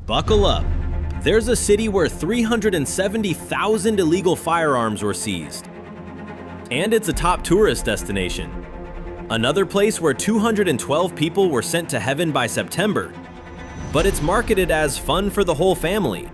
Buckle up. There's a city where 370,000 illegal firearms were seized. And it's a top tourist destination. Another place where 212 people were sent to heaven by September. But it's marketed as fun for the whole family.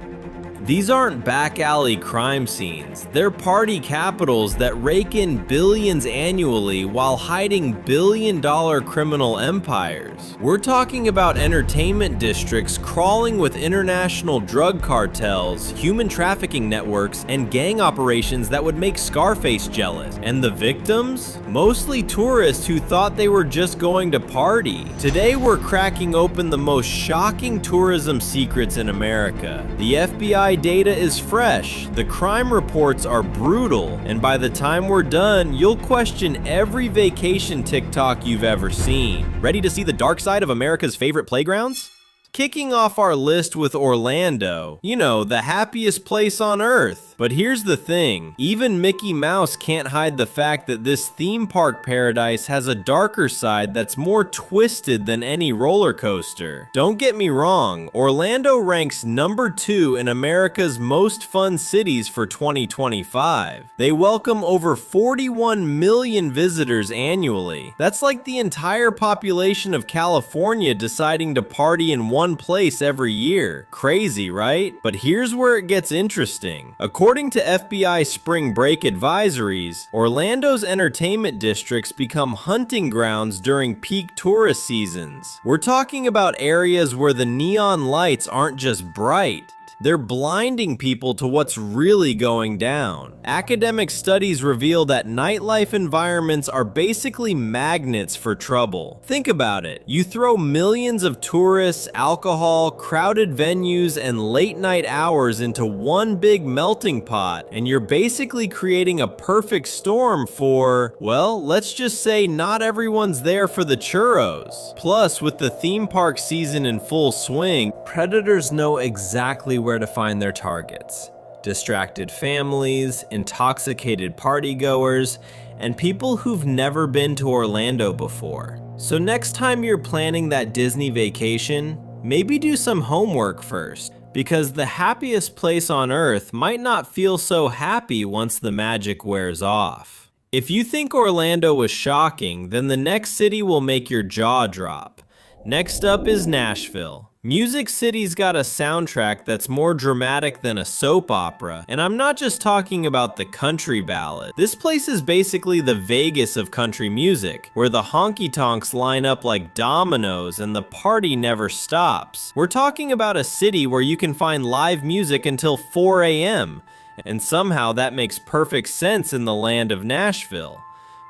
These aren't back alley crime scenes. They're party capitals that rake in billions annually while hiding billion-dollar criminal empires. We're talking about entertainment districts crawling with international drug cartels, human trafficking networks, and gang operations that would make Scarface jealous. And the victims? Mostly tourists who thought they were just going to party. Today we're cracking open the most shocking tourism secrets in America. The FBI data is fresh, the crime reports are brutal, and by the time we're done, you'll question every vacation TikTok you've ever seen. Ready to see the dark side of America's favorite playgrounds? Kicking off our list with Orlando, you know, the happiest place on earth. But here's the thing, even Mickey Mouse can't hide the fact that this theme park paradise has a darker side that's more twisted than any roller coaster. Don't get me wrong, Orlando ranks number 2 in America's most fun cities for 2025. They welcome over 41 million visitors annually. That's like the entire population of California deciding to party in one place every year. Crazy, right? But here's where it gets interesting. According to FBI spring break advisories, Orlando's entertainment districts become hunting grounds during peak tourist seasons. We're talking about areas where the neon lights aren't just bright. They're blinding people to what's really going down. Academic studies reveal that nightlife environments are basically magnets for trouble. Think about it. You throw millions of tourists, alcohol, crowded venues, and late night hours into one big melting pot, and you're basically creating a perfect storm for, well, let's just say not everyone's there for the churros. Plus, with the theme park season in full swing, predators know exactly where to find their targets. Distracted families, intoxicated partygoers, and people who've never been to Orlando before. So next time you're planning that Disney vacation, maybe do some homework first, because the happiest place on earth might not feel so happy once the magic wears off. If you think Orlando was shocking, then the next city will make your jaw drop. Next up is Nashville. Music City's got a soundtrack that's more dramatic than a soap opera, and I'm not just talking about the country ballad. This place is basically the Vegas of country music, where the honky-tonks line up like dominoes and the party never stops. We're talking about a city where you can find live music until 4 a.m., and somehow that makes perfect sense in the land of Nashville.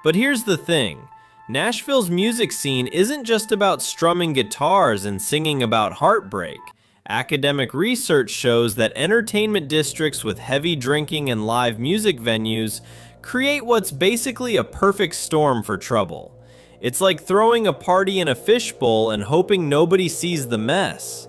But here's the thing. Nashville's music scene isn't just about strumming guitars and singing about heartbreak. Academic research shows that entertainment districts with heavy drinking and live music venues create what's basically a perfect storm for trouble. It's like throwing a party in a fishbowl and hoping nobody sees the mess.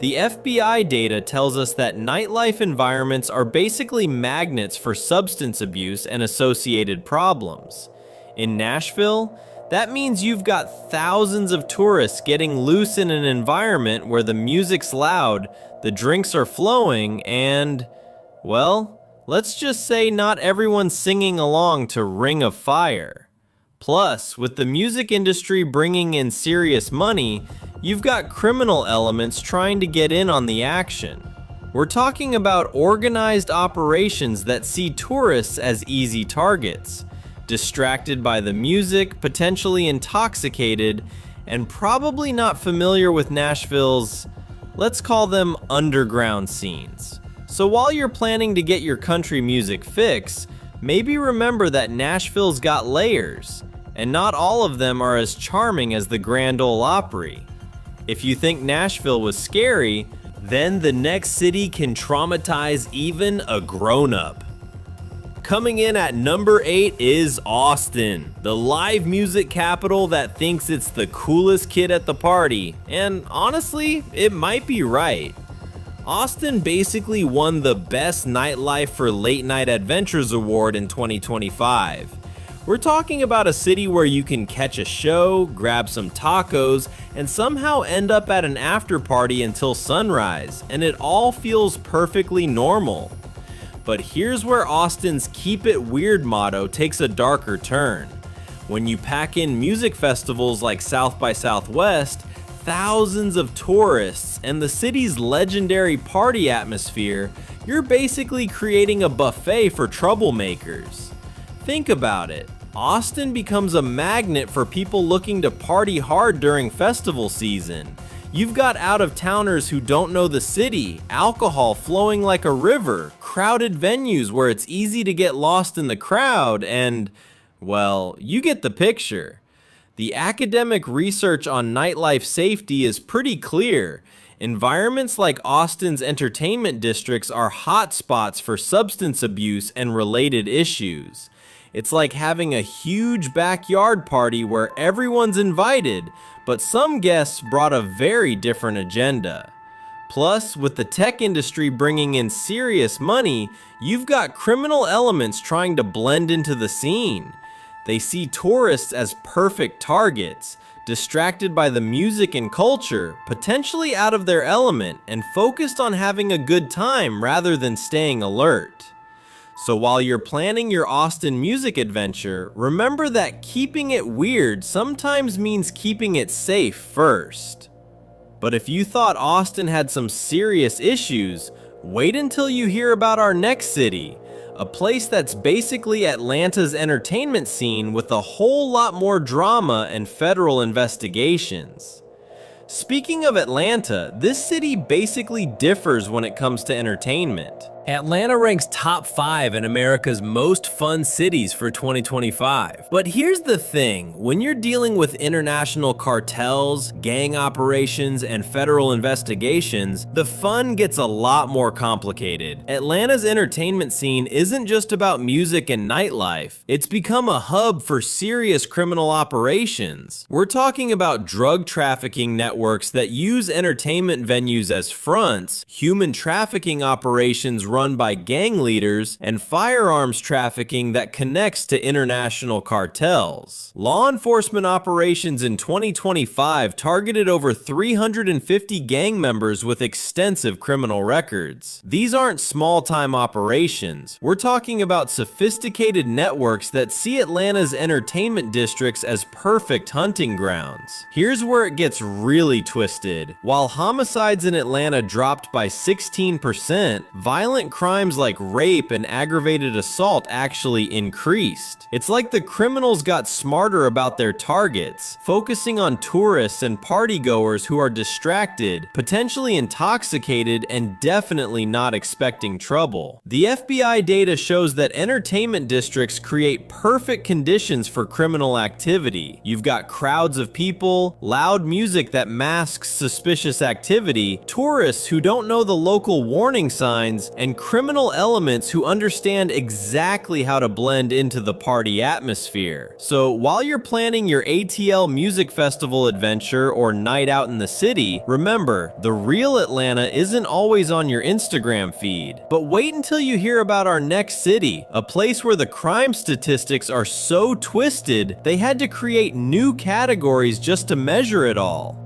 The FBI data tells us that nightlife environments are basically magnets for substance abuse and associated problems. In Nashville, that means you've got thousands of tourists getting loose in an environment where the music's loud, the drinks are flowing, and, well, let's just say not everyone's singing along to Ring of Fire. Plus, with the music industry bringing in serious money, you've got criminal elements trying to get in on the action. We're talking about organized operations that see tourists as easy targets. Distracted by the music, potentially intoxicated, and probably not familiar with Nashville's, let's call them underground scenes. So while you're planning to get your country music fix, maybe remember that Nashville's got layers, and not all of them are as charming as the Grand Ole Opry. If you think Nashville was scary, then the next city can traumatize even a grown-up. Coming in at number 8 is Austin, the live music capital that thinks it's the coolest kid at the party, and honestly, it might be right. Austin basically won the Best Nightlife for Late Night Adventures award in 2025. We're talking about a city where you can catch a show, grab some tacos, and somehow end up at an after party until sunrise, and it all feels perfectly normal. But here's where Austin's "Keep It Weird" motto takes a darker turn. When you pack in music festivals like South by Southwest, thousands of tourists, and the city's legendary party atmosphere, you're basically creating a buffet for troublemakers. Think about it. Austin becomes a magnet for people looking to party hard during festival season. You've got out-of-towners who don't know the city, alcohol flowing like a river, crowded venues where it's easy to get lost in the crowd, and, well, you get the picture. The academic research on nightlife safety is pretty clear. Environments like Austin's entertainment districts are hotspots for substance abuse and related issues. It's like having a huge backyard party where everyone's invited, but some guests brought a very different agenda. Plus, with the tech industry bringing in serious money, you've got criminal elements trying to blend into the scene. They see tourists as perfect targets, distracted by the music and culture, potentially out of their element, and focused on having a good time rather than staying alert. So while you're planning your Austin music adventure, remember that keeping it weird sometimes means keeping it safe first. But if you thought Austin had some serious issues, wait until you hear about our next city, a place that's basically Atlanta's entertainment scene with a whole lot more drama and federal investigations. Speaking of Atlanta, this city basically differs when it comes to entertainment. Atlanta ranks top 5 in America's most fun cities for 2025. But here's the thing, when you're dealing with international cartels, gang operations, and federal investigations, the fun gets a lot more complicated. Atlanta's entertainment scene isn't just about music and nightlife, it's become a hub for serious criminal operations. We're talking about drug trafficking networks that use entertainment venues as fronts, human trafficking operations run by gang leaders, and firearms trafficking that connects to international cartels. Law enforcement operations in 2025 targeted over 350 gang members with extensive criminal records. These aren't small-time operations. We're talking about sophisticated networks that see Atlanta's entertainment districts as perfect hunting grounds. Here's where it gets really twisted. While homicides in Atlanta dropped by 16%, violent crimes like rape and aggravated assault actually increased. It's like the criminals got smarter about their targets, focusing on tourists and partygoers who are distracted, potentially intoxicated, and definitely not expecting trouble. The FBI data shows that entertainment districts create perfect conditions for criminal activity. You've got crowds of people, loud music that masks suspicious activity, tourists who don't know the local warning signs, and criminal elements who understand exactly how to blend into the party atmosphere. So while you're planning your ATL music festival adventure or night out in the city, remember, the real Atlanta isn't always on your Instagram feed. But wait until you hear about our next city, a place where the crime statistics are so twisted, they had to create new categories just to measure it all.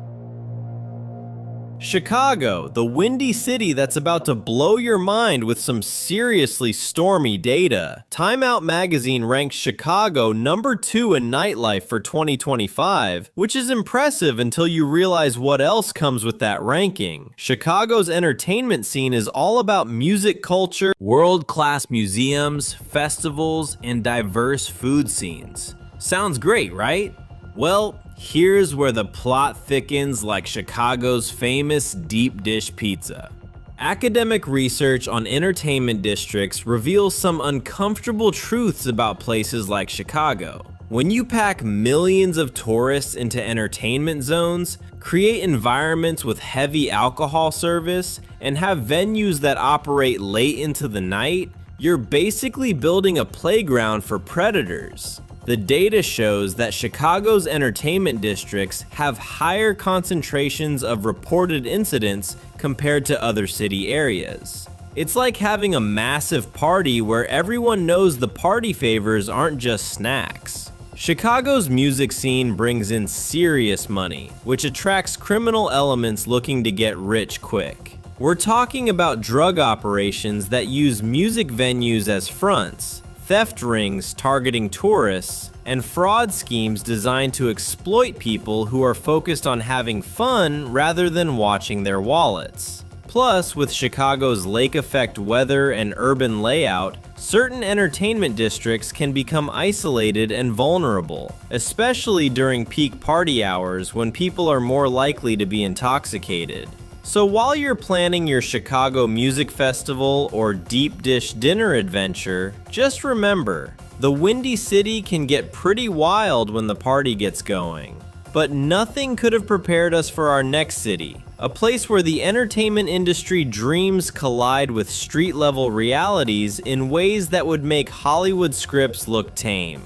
Chicago, the windy city that's about to blow your mind with some seriously stormy data. Time Out magazine ranks Chicago number 2 in nightlife for 2025, which is impressive until you realize what else comes with that ranking. Chicago's entertainment scene is all about music culture, world-class museums, festivals, and diverse food scenes. Sounds great, right? Well, here's where the plot thickens like Chicago's famous deep dish pizza. Academic research on entertainment districts reveals some uncomfortable truths about places like Chicago. When you pack millions of tourists into entertainment zones, create environments with heavy alcohol service, and have venues that operate late into the night, you're basically building a playground for predators. The data shows that Chicago's entertainment districts have higher concentrations of reported incidents compared to other city areas. It's like having a massive party where everyone knows the party favors aren't just snacks. Chicago's music scene brings in serious money, which attracts criminal elements looking to get rich quick. We're talking about drug operations that use music venues as fronts, theft rings targeting tourists, and fraud schemes designed to exploit people who are focused on having fun rather than watching their wallets. Plus, with Chicago's lake effect weather and urban layout, certain entertainment districts can become isolated and vulnerable, especially during peak party hours when people are more likely to be intoxicated. So while you're planning your Chicago Music Festival or deep dish dinner adventure, just remember, the Windy City can get pretty wild when the party gets going. But nothing could have prepared us for our next city, a place where the entertainment industry dreams collide with street-level realities in ways that would make Hollywood scripts look tame.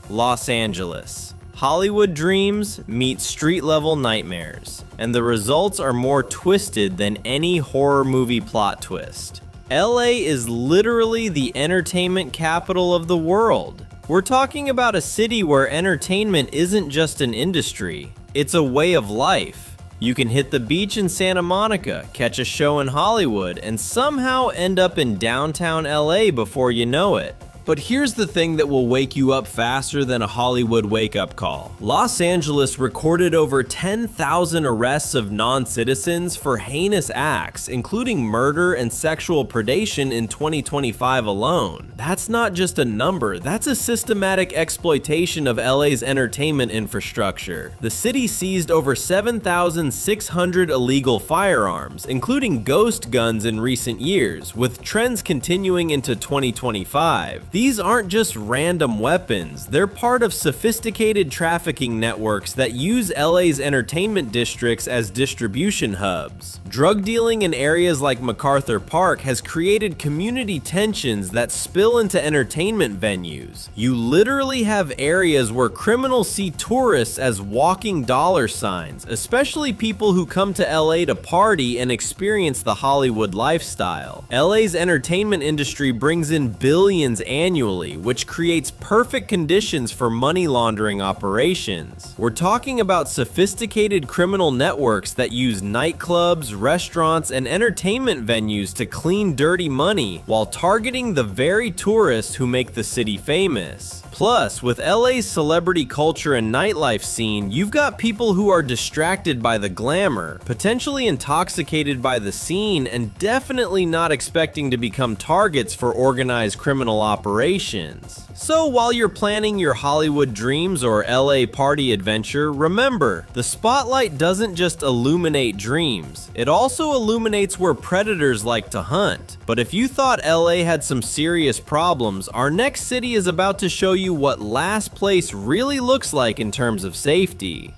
Los Angeles. Hollywood dreams meet street-level nightmares, and the results are more twisted than any horror movie plot twist. LA is literally the entertainment capital of the world. We're talking about a city where entertainment isn't just an industry, it's a way of life. You can hit the beach in Santa Monica, catch a show in Hollywood, and somehow end up in downtown LA before you know it. But here's the thing that will wake you up faster than a Hollywood wake-up call. Los Angeles recorded over 10,000 arrests of non-citizens for heinous acts, including murder and sexual predation in 2025 alone. That's not just a number, that's a systematic exploitation of LA's entertainment infrastructure. The city seized over 7,600 illegal firearms, including ghost guns in recent years, with trends continuing into 2025. These aren't just random weapons, they're part of sophisticated trafficking networks that use LA's entertainment districts as distribution hubs. Drug dealing in areas like MacArthur Park has created community tensions that spill into entertainment venues. You literally have areas where criminals see tourists as walking dollar signs, especially people who come to LA to party and experience the Hollywood lifestyle. LA's entertainment industry brings in billions annually, which creates perfect conditions for money laundering operations. We're talking about sophisticated criminal networks that use nightclubs, restaurants, and entertainment venues to clean dirty money while targeting the very tourists who make the city famous. Plus, with LA's celebrity culture and nightlife scene, you've got people who are distracted by the glamour, potentially intoxicated by the scene, and definitely not expecting to become targets for organized criminal operations. So while you're planning your Hollywood dreams or LA party adventure, remember, the spotlight doesn't just illuminate dreams, it also illuminates where predators like to hunt. But if you thought LA had some serious problems, our next city is about to show you what last place really looks like in terms of safety.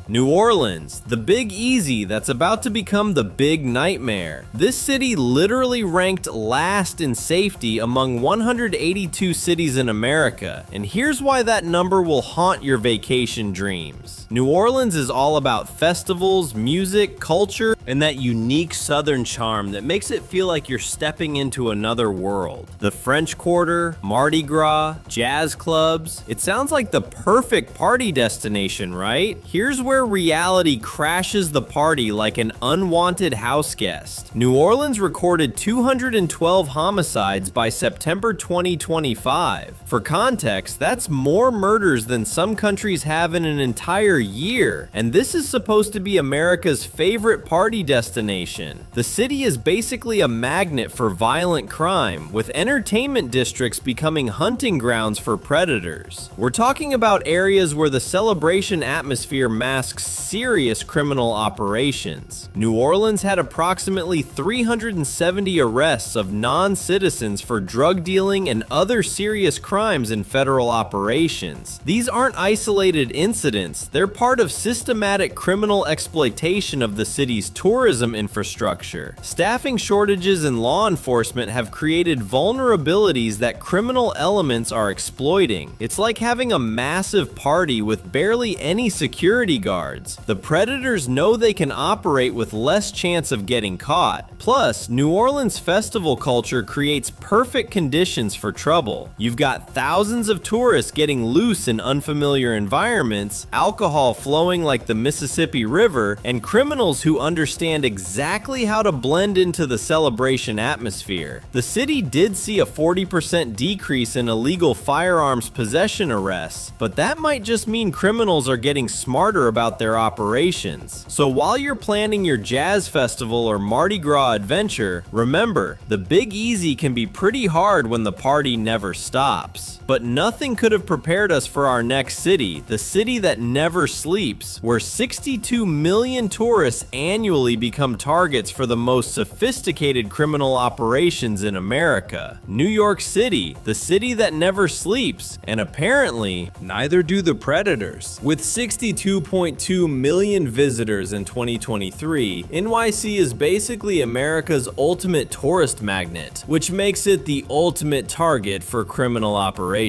New Orleans, the big easy that's about to become the big nightmare. This city literally ranked last in safety among 182 cities in America, and here's why that number will haunt your vacation dreams. New Orleans is all about festivals, music, culture, and that unique southern charm that makes it feel like you're stepping into another world. The French Quarter, Mardi Gras, jazz clubs, it sounds like the perfect party destination, right? Here's where reality crashes the party like an unwanted house guest. New Orleans recorded 212 homicides by September 2025. For context, that's more murders than some countries have in an entire year, and this is supposed to be America's favorite party destination. The city is basically a magnet for violent crime, with entertainment districts becoming hunting grounds for predators. We're talking about areas where the celebration atmosphere masks serious criminal operations. New Orleans had approximately 370 arrests of non-citizens for drug dealing and other serious crimes in federal operations. These aren't isolated incidents, they're part of systematic criminal exploitation of the city's tourism infrastructure. Staffing shortages and law enforcement have created vulnerabilities that criminal elements are exploiting. It's like having a massive party with barely any security guards. bodyguards. The predators know they can operate with less chance of getting caught. Plus, New Orleans festival culture creates perfect conditions for trouble. You've got thousands of tourists getting loose in unfamiliar environments, alcohol flowing like the Mississippi River, and criminals who understand exactly how to blend into the celebration atmosphere. The city did see a 40% decrease in illegal firearms possession arrests, but that might just mean criminals are getting smarter about their operations. So while you're planning your jazz festival or Mardi Gras adventure, remember, the Big Easy can be pretty hard when the party never stops. But nothing could have prepared us for our next city, the city that never sleeps, where 62 million tourists annually become targets for the most sophisticated criminal operations in America. New York City, the city that never sleeps, and apparently, neither do the predators. With 62.2 million visitors in 2023, NYC is basically America's ultimate tourist magnet, which makes it the ultimate target for criminal operations.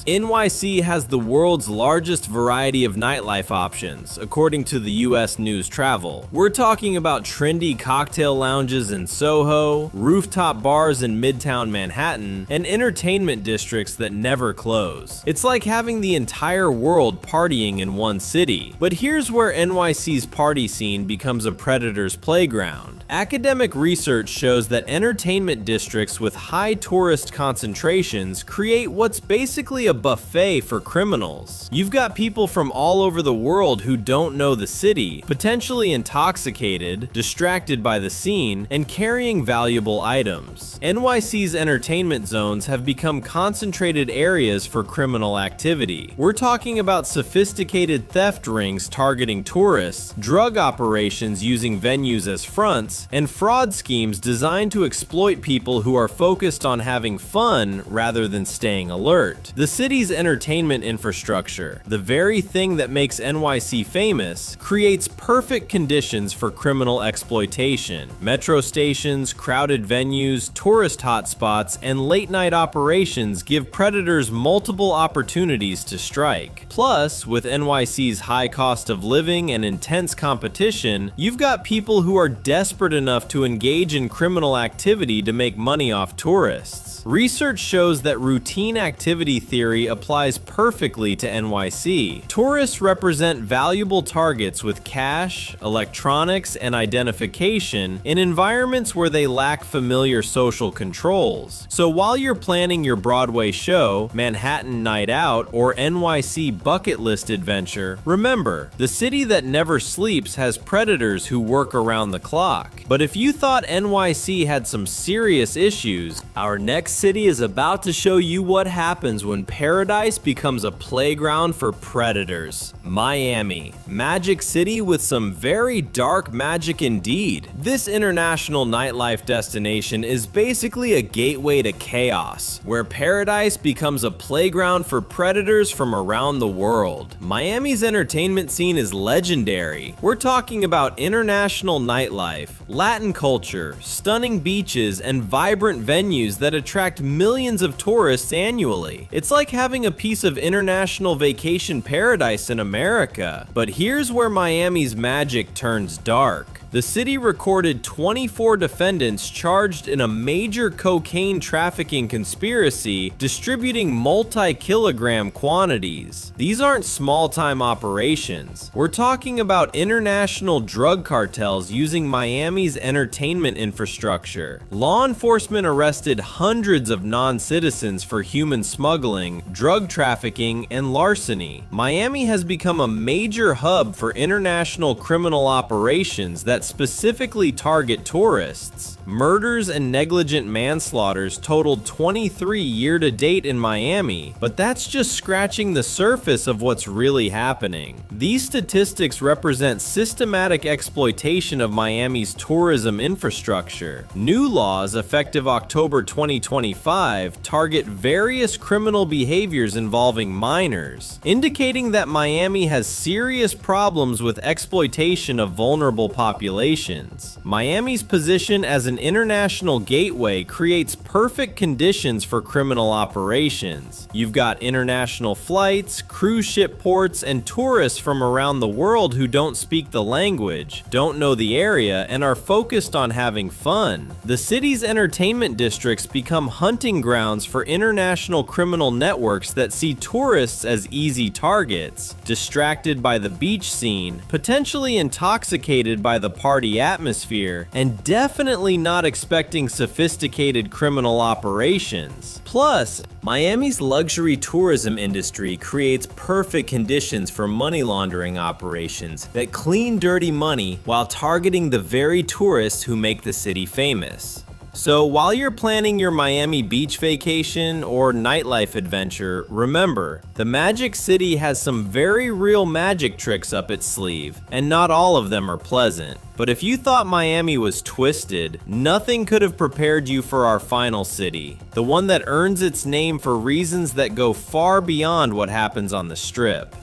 NYC has the world's largest variety of nightlife options, according to the US News Travel. We're talking about trendy cocktail lounges in Soho, rooftop bars in Midtown Manhattan, and entertainment districts that never close. It's like having the entire world partying in one city. But here's where NYC's party scene becomes a predator's playground. Academic research shows that entertainment districts with high tourist concentrations create what's basically a buffet for criminals. You've got people from all over the world who don't know the city, potentially intoxicated, distracted by the scene, and carrying valuable items. NYC's entertainment zones have become concentrated areas for criminal activity. We're talking about sophisticated theft rings targeting tourists, drug operations using venues as fronts, and fraud schemes designed to exploit people who are focused on having fun rather than staying alert. The city's entertainment infrastructure, the very thing that makes NYC famous, creates perfect conditions for criminal exploitation. Metro stations, crowded venues, tourist hotspots, and late-night operations give predators multiple opportunities to strike. Plus, with NYC's high cost of living and intense competition, you've got people who are desperate enough to engage in criminal activity to make money off tourists. Research shows that routine activity theory applies perfectly to NYC. Tourists represent valuable targets with cash, electronics, and identification in environments where they lack familiar social controls. So while you're planning your Broadway show, Manhattan Night Out, or NYC bucket list adventure, remember, the city that never sleeps has predators who work around the clock. But if you thought NYC had some serious issues, our next city is about to show you what happens when paradise becomes a playground for predators. Miami, Magic City with some very dark magic indeed. This international nightlife destination is basically a gateway to chaos, where paradise becomes a playground for predators from around the world. Miami's entertainment scene is legendary. We're talking about international nightlife, Latin culture, stunning beaches, and vibrant venues that attract millions of tourists annually. It's like having a piece of international vacation paradise in America. But here's where Miami's magic turns dark. The city recorded 24 defendants charged in a major cocaine trafficking conspiracy, distributing multi-kilogram quantities. These aren't small-time operations. We're talking about international drug cartels using Miami's entertainment infrastructure. Law enforcement arrested hundreds of non-citizens for human smuggling, drug trafficking, and larceny. Miami has become a major hub for international criminal operations that specifically target tourists. Murders and negligent manslaughters totaled 23 year-to-date in Miami, but that's just scratching the surface of what's really happening. These statistics represent systematic exploitation of Miami's tourism infrastructure. New laws effective October 2025 target various criminal behaviors involving minors, indicating that Miami has serious problems with exploitation of vulnerable populations. populations. Miami's position as an international gateway creates perfect conditions for criminal operations. You've got international flights, cruise ship ports, and tourists from around the world who don't speak the language, don't know the area, and are focused on having fun. The city's entertainment districts become hunting grounds for international criminal networks that see tourists as easy targets, distracted by the beach scene, potentially intoxicated by the party atmosphere, and definitely not expecting sophisticated criminal operations. Plus, Miami's luxury tourism industry creates perfect conditions for money laundering operations that clean dirty money while targeting the very tourists who make the city famous. So while you're planning your Miami beach vacation or nightlife adventure, remember, the Magic City has some very real magic tricks up its sleeve, and not all of them are pleasant. But if you thought Miami was twisted, nothing could have prepared you for our final city, the one that earns its name for reasons that go far beyond what happens on the Strip.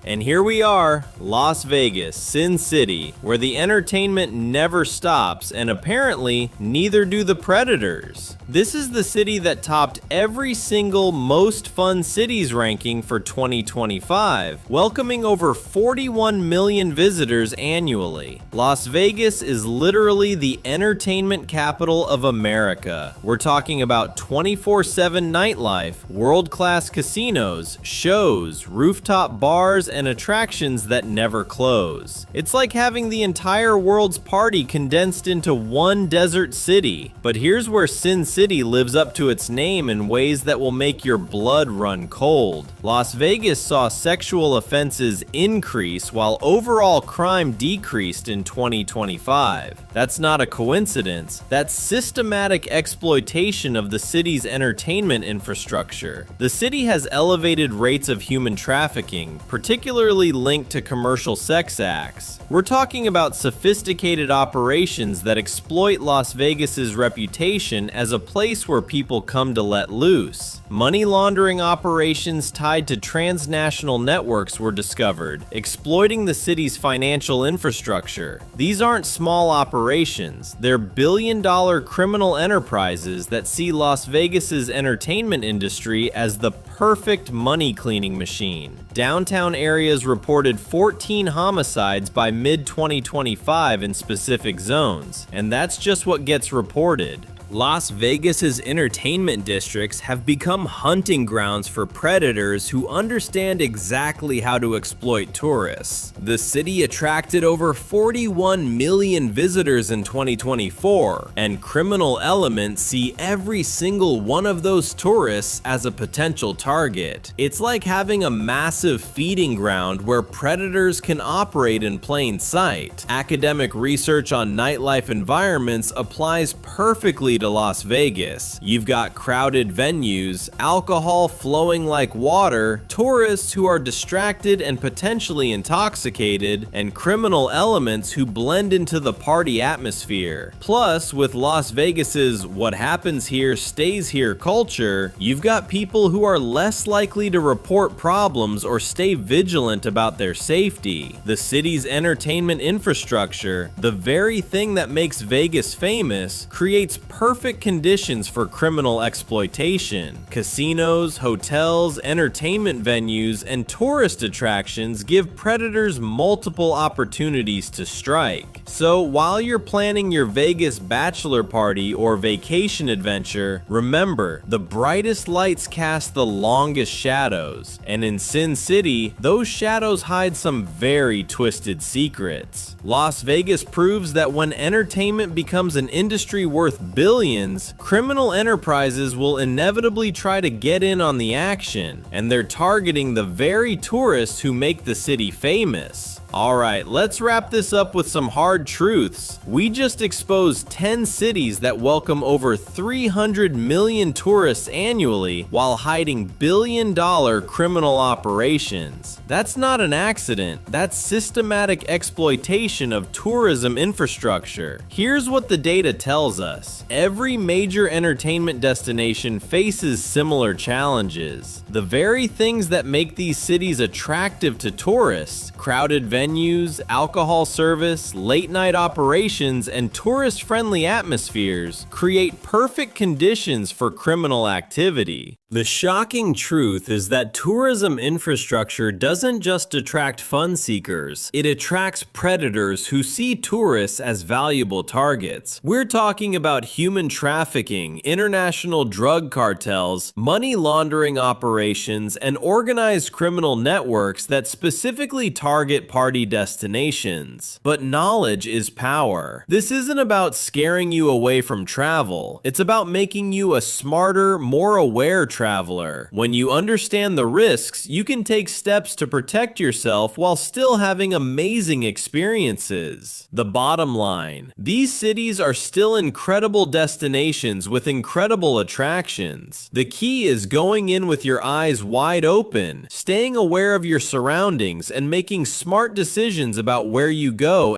And here we are, Las Vegas, Sin City, where the entertainment never stops, and apparently, neither do the predators. This is the city that topped every single most fun cities ranking for 2025, welcoming over 41 million visitors annually. Las Vegas is literally the entertainment capital of America. We're talking about 24/7 nightlife, world-class casinos, shows, rooftop bars, and attractions that never close. It's like having the entire world's party condensed into one desert city. But here's where Sin City lives up to its name in ways that will make your blood run cold. Las Vegas saw sexual offenses increase while overall crime decreased in 2025. That's not a coincidence. That's systematic exploitation of the city's entertainment infrastructure. The city has elevated rates of human trafficking, particularly linked to commercial sex acts. We're talking about sophisticated operations that exploit Las Vegas's reputation as a place where people come to let loose. Money laundering operations tied to transnational networks were discovered, exploiting the city's financial infrastructure. These aren't small operations, they're billion-dollar criminal enterprises that see Las Vegas's entertainment industry as the perfect money-cleaning machine. Downtown areas reported 14 homicides by mid-2025 in specific zones, and that's just what gets reported. Las Vegas's entertainment districts have become hunting grounds for predators who understand exactly how to exploit tourists. The city attracted over 41 million visitors in 2024, and criminal elements see every single one of those tourists as a potential target. It's like having a massive feeding ground where predators can operate in plain sight. Academic research on nightlife environments applies perfectly to Las Vegas. You've got crowded venues, alcohol flowing like water, tourists who are distracted and potentially intoxicated, and criminal elements who blend into the party atmosphere. Plus, with Las Vegas's "what happens here stays here" culture, you've got people who are less likely to report problems or stay vigilant about their safety. The city's entertainment infrastructure, the very thing that makes Vegas famous, creates perfect conditions for criminal exploitation. Casinos, hotels, entertainment venues, and tourist attractions give predators multiple opportunities to strike. So while you're planning your Vegas bachelor party or vacation adventure, remember, the brightest lights cast the longest shadows, and in Sin City, those shadows hide some very twisted secrets. Las Vegas proves that when entertainment becomes an industry worth billions, criminal enterprises will inevitably try to get in on the action, and they're targeting the very tourists who make the city famous. Alright, let's wrap this up with some hard truths. We just exposed 10 cities that welcome over 300 million tourists annually while hiding billion-dollar criminal operations. That's not an accident, that's systematic exploitation of tourism infrastructure. Here's what the data tells us. Every major entertainment destination faces similar challenges. The very things that make these cities attractive to tourists, crowded venues, venues, alcohol service, late-night operations, and tourist-friendly atmospheres create perfect conditions for criminal activity. The shocking truth is that tourism infrastructure doesn't just attract fun seekers, it attracts predators who see tourists as valuable targets. We're talking about human trafficking, international drug cartels, money laundering operations, and organized criminal networks that specifically target party destinations. But knowledge is power. This isn't about scaring you away from travel, it's about making you a smarter, more aware traveler. When you understand the risks, you can take steps to protect yourself while still having amazing experiences. The bottom line, these cities are still incredible destinations with incredible attractions. The key is going in with your eyes wide open, staying aware of your surroundings, and making smart decisions about where you go